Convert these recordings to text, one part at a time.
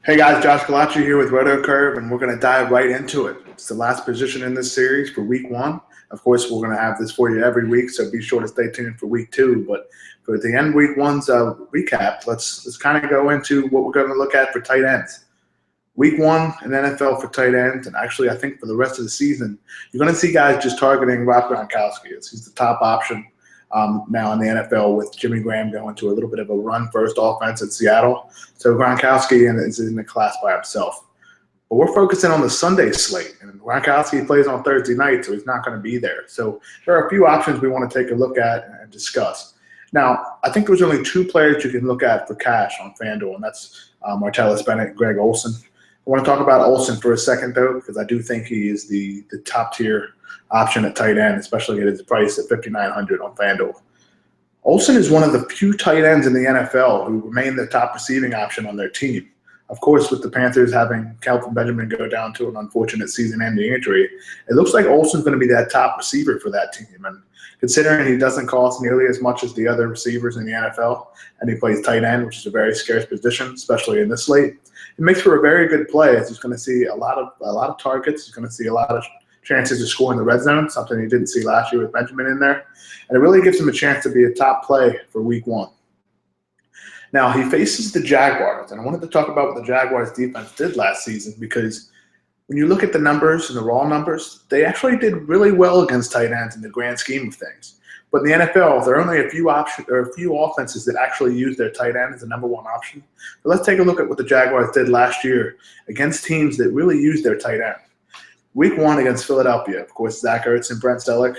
Hey guys, Josh Collacchi here with RotoCurve, and we're going to dive right into it. It's the last position in this series for week one. Of course, we're going to have this for you every week, so be sure to stay tuned for week two. But for the end week one's recap, let's kind of go into what we're going to look at for tight ends. Week one in NFL for tight ends, and actually I think for the rest of the season, you're going to see guys just targeting Rob Gronkowski. He's the top option now in the NFL, with Jimmy Graham going to a little bit of a run-first offense in Seattle. So Gronkowski is in the class by himself. But we're focusing on the Sunday slate, and Gronkowski plays on Thursday night, so he's not going to be there. So there are a few options we want to take a look at and discuss. Now, I think there's only two players you can look at for cash on FanDuel, and that's Martellus Bennett and Greg Olson. I want to talk about Olson for a second, though, because I do think he is the top-tier option at tight end, especially at his price at $5,900 on FanDuel. Olson is one of the few tight ends in the NFL who remain the top receiving option on their team. Of course, with the Panthers having Kelvin Benjamin go down to an unfortunate season-ending injury, it looks like Olson's going to be that top receiver for that team. And considering he doesn't cost nearly as much as the other receivers in the NFL, and he plays tight end, which is a very scarce position, especially in this slate, it makes for a very good play, as he's going to see a lot of targets. He's going to see a lot of chances to score in the red zone, something he didn't see last year with Benjamin in there. And it really gives him a chance to be a top play for week one. Now, he faces the Jaguars, and I wanted to talk about what the Jaguars defense did last season, because when you look at the numbers and the raw numbers, they actually did really well against tight ends in the grand scheme of things. But in the NFL, there are only a few offenses that actually use their tight end as the number one option. But let's take a look at what the Jaguars did last year against teams that really use their tight end. Week one against Philadelphia, of course, Zach Ertz and Brent Selleck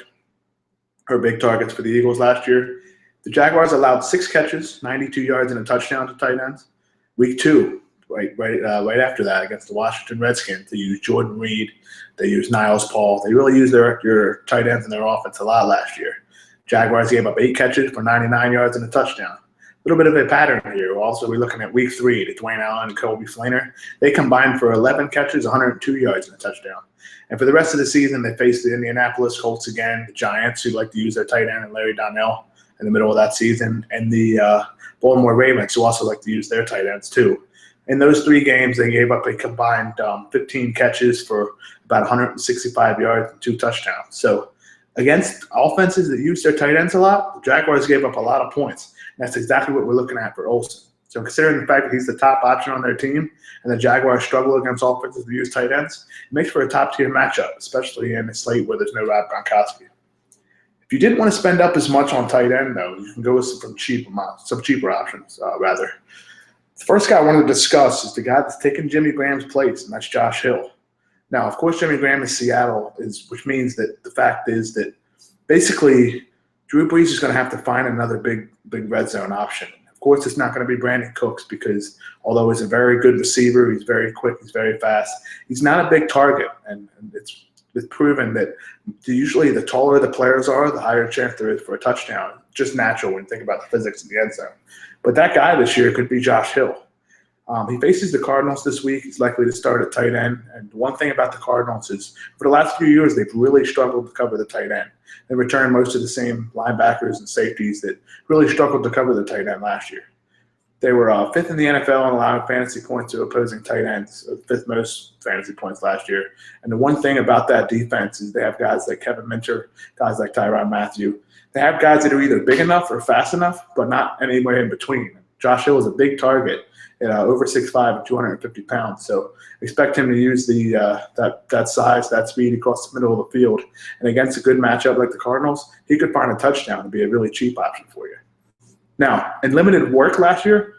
are big targets for the Eagles last year. The Jaguars allowed 6 catches, 92 yards, and a touchdown to tight ends. Week two, right after that, against the Washington Redskins, they used Jordan Reed, they used Niles Paul. They really used their tight ends in their offense a lot last year. Jaguars gave up 8 catches for 99 yards and a touchdown. A little bit of a pattern here. Also, we're looking at week three to Dwayne Allen and Kobe Fleener. They combined for 11 catches, 102 yards and a touchdown. And for the rest of the season, they faced the Indianapolis Colts again, the Giants, who like to use their tight end, and Larry Donnell in the middle of that season, and the Baltimore Ravens, who also like to use their tight ends too. In those 3 games, they gave up a combined 15 catches for about 165 yards and 2 touchdowns. So against offenses that use their tight ends a lot, the Jaguars gave up a lot of points. And that's exactly what we're looking at for Olson. So considering the fact that he's the top option on their team and the Jaguars struggle against offenses that use tight ends, it makes for a top-tier matchup, especially in a slate where there's no Rob Gronkowski. If you didn't want to spend up as much on tight end, though, you can go with some cheaper options, rather. The first guy I wanted to discuss is the guy that's taken Jimmy Graham's place, and that's Josh Hill. Now, of course, Jimmy Graham is Seattle, which means that the fact is that basically Drew Brees is going to have to find another big red zone option. Of course, it's not going to be Brandon Cooks, because although he's a very good receiver, he's very quick, he's very fast, he's not a big target. And it's proven that usually the taller the players are, the higher chance there is for a touchdown. Just natural when you think about the physics of the end zone. But that guy this year could be Josh Hill. He faces the Cardinals this week. He's likely to start at tight end. And one thing about the Cardinals is for the last few years, they've really struggled to cover the tight end. They returned most of the same linebackers and safeties that really struggled to cover the tight end last year. They were 5th in the NFL in allowing fantasy points to opposing tight ends, 5th most fantasy points last year. And the one thing about that defense is they have guys like Kevin Minter, guys like Tyrann Mathieu. They have guys that are either big enough or fast enough, but not anywhere in between. Josh Hill is a big target at over 6'5" and 250 pounds. So expect him to use that size, that speed across the middle of the field. And against a good matchup like the Cardinals, he could find a touchdown and be a really cheap option for you. Now, in limited work last year,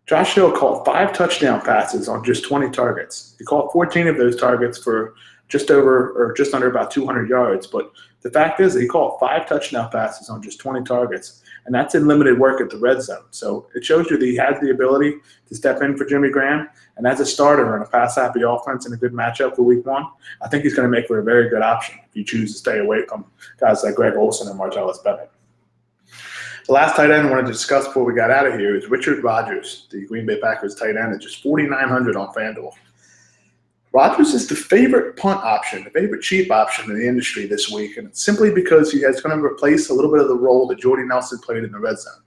Josh Hill caught 5 touchdown passes on just 20 targets. He caught 14 of those targets for just under about 200 yards. But the fact is that he caught 5 touchdown passes on just 20 targets, and that's in limited work at the red zone. So it shows you that he has the ability to step in for Jimmy Graham. And as a starter in a pass-happy offense in a good matchup for week one, I think he's going to make for a very good option if you choose to stay away from guys like Greg Olson and Martellus Bennett. The last tight end I wanted to discuss before we got out of here is Richard Rodgers, the Green Bay Packers tight end, at just $4,900 on FanDuel. Rodgers is the favorite punt option, the favorite cheap option in the industry this week, and it's simply because he is going to replace a little bit of the role that Jordy Nelson played in the red zone.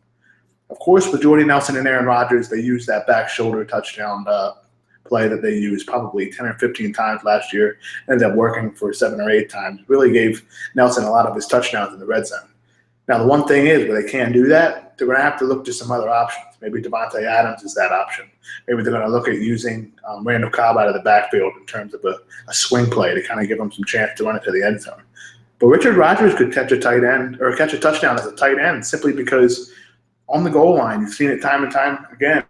Of course, with Jordy Nelson and Aaron Rodgers, they use that back shoulder touchdown play that they used probably 10 or 15 times last year, ended up working for 7 or 8 times. Really gave Nelson a lot of his touchdowns in the red zone. Now, the one thing is, where they can't do that, they're going to have to look to some other options. Maybe Devontae Adams is that option. Maybe they're going to look at using Randall Cobb out of the backfield in terms of a swing play to kind of give him some chance to run it to the end zone. But Richard Rodgers could catch a tight end or catch a touchdown as a tight end simply because on the goal line, you've seen it time and time again,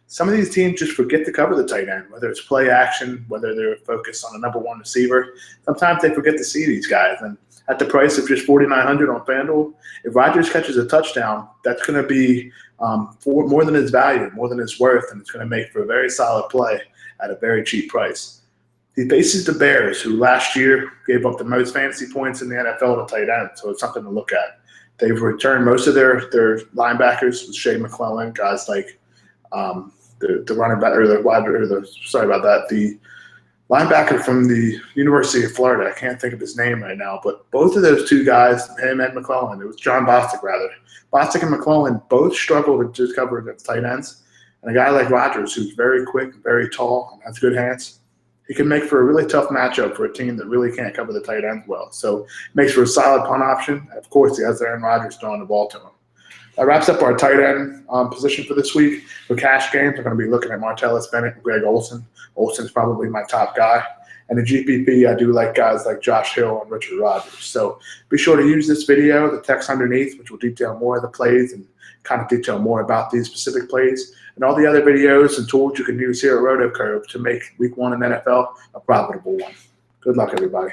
some of these teams just forget to cover the tight end, whether it's play action, whether they're focused on a number one receiver. Sometimes they forget to see these guys. And at the price of just $4,900 on FanDuel, if Rodgers catches a touchdown, that's going to be for more than his value, more than his worth, and it's going to make for a very solid play at a very cheap price. He faces the Bears, who last year gave up the most fantasy points in the NFL to tight end, so it's something to look at. They've returned most of their linebackers with Shea McClellan, guys like the running back or the linebacker from the University of Florida. I can't think of his name right now, but both of those two guys, him and McClellan, it was John Bostic rather. Bostic and McClellan both struggled to cover against tight ends. And a guy like Rodgers, who's very quick, very tall, and has good hands, he can make for a really tough matchup for a team that really can't cover the tight ends well. So it makes for a solid punt option. Of course, he has Aaron Rodgers throwing the ball to him. That wraps up our tight end position for this week. For cash games, we're going to be looking at Martellus Bennett and Greg Olson. Olson's probably my top guy. And in GPP, I do like guys like Josh Hill and Richard Rodgers. So be sure to use this video, the text underneath, which will detail more of the plays and kind of detail more about these specific plays, and all the other videos and tools you can use here at RotoCurve to make Week 1 in NFL a profitable one. Good luck, everybody.